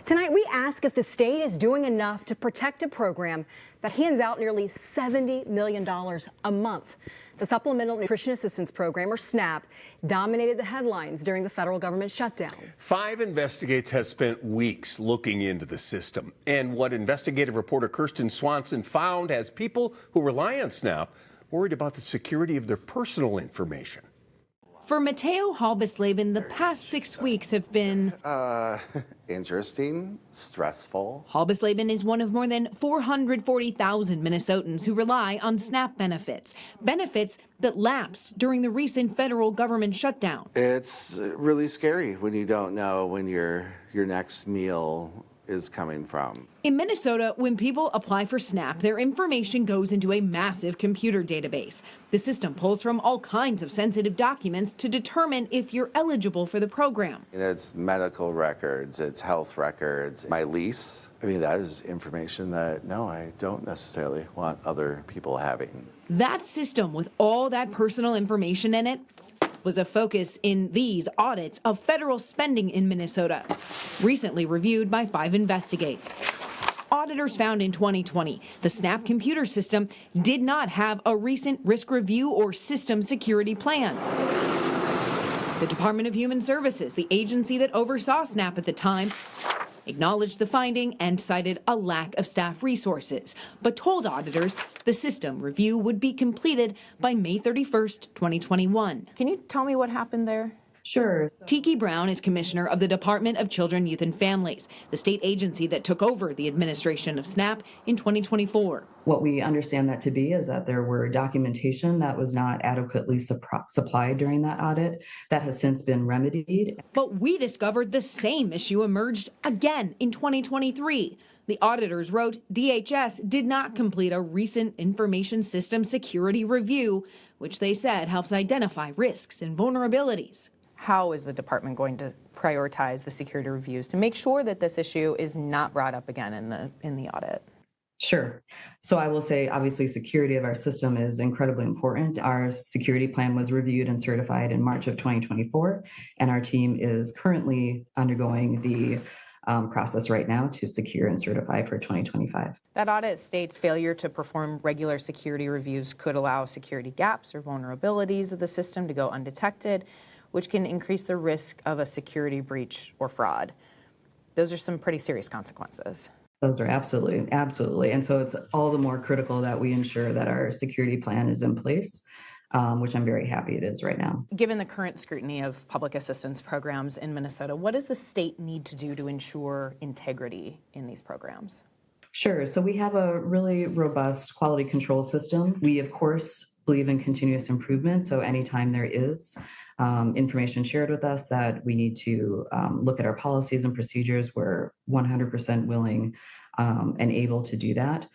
Tonight, we ask if the state is doing enough to protect a program that hands out nearly $70 million a month. The Supplemental Nutrition Assistance Program, or SNAP, dominated the headlines during the federal government shutdown. 5 investigators have spent weeks looking into the system. And what investigative reporter Kirsten Swanson found has people who rely on SNAP worried about the security of their personal information. For Mateo Halbis-Laban, the past 6 weeks have been interesting, stressful. Halbis-Laban is one of more than 440,000 Minnesotans who rely on SNAP benefits that lapsed during the recent federal government shutdown. It's really scary when you don't know when your next meal is coming from. In Minnesota, when people apply for SNAP, their information goes into a massive computer database. The system pulls from all kinds of sensitive documents to determine if you're eligible for the program. It's medical records, it's health records, my lease. I mean, that is information that, no, I don't necessarily want other people having. That system with all that personal information in it was a focus in these audits of federal spending in Minnesota, recently reviewed by 5 investigators. Auditors found in 2020 the SNAP computer system did not have a recent risk review or system security plan. The Department of Human Services, the agency that oversaw SNAP at the time, acknowledged the finding and cited a lack of staff resources, but told auditors the system review would be completed by May 31st, 2021. Can you tell me what happened there? Sure. Tiki Brown is commissioner of the Department of Children, Youth and Families, the state agency that took over the administration of SNAP in 2024. What we understand that to be is that there were documentation that was not adequately supplied during that audit that has since been remedied. But we discovered the same issue emerged again in 2023. The auditors wrote DHS did not complete a recent information system security review, which they said helps identify risks and vulnerabilities. How is the department going to prioritize the security reviews to make sure that this issue is not brought up again in the audit? Sure. So I will say, obviously, security of our system is incredibly important. Our security plan was reviewed and certified in March of 2024, and our team is currently undergoing the process right now to secure and certify for 2025. That audit states failure to perform regular security reviews could allow security gaps or vulnerabilities of the system to go undetected, which can increase the risk of a security breach or fraud. Those are some pretty serious consequences. Those are absolutely. And so it's all the more critical that we ensure that our security plan is in place, which I'm very happy it is right now. Given the current scrutiny of public assistance programs in Minnesota, what does the state need to do to ensure integrity in these programs? Sure. So we have a really robust quality control system. We, of course, believe in continuous improvement. So anytime there is information shared with us that we need to look at our policies and procedures, we're 100% willing and able to do that.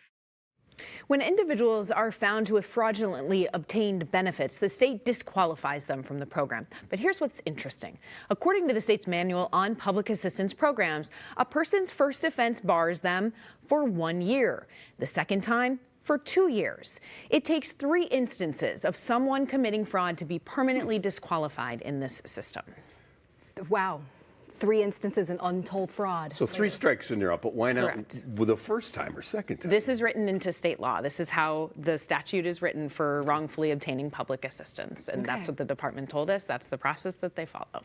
When individuals are found to have fraudulently obtained benefits, the state disqualifies them from the program. But here's what's interesting. According to the state's manual on public assistance programs, a person's first offense bars them for 1 year. The second time, for 2 years. It takes 3 instances of someone committing fraud to be permanently disqualified in this system. Wow. 3 instances in untold fraud. So 3 strikes and you're up, but why not with the first time or second time? This is written into state law. This is how the statute is written for wrongfully obtaining public assistance. And that's what the department told us. That's the process that they follow.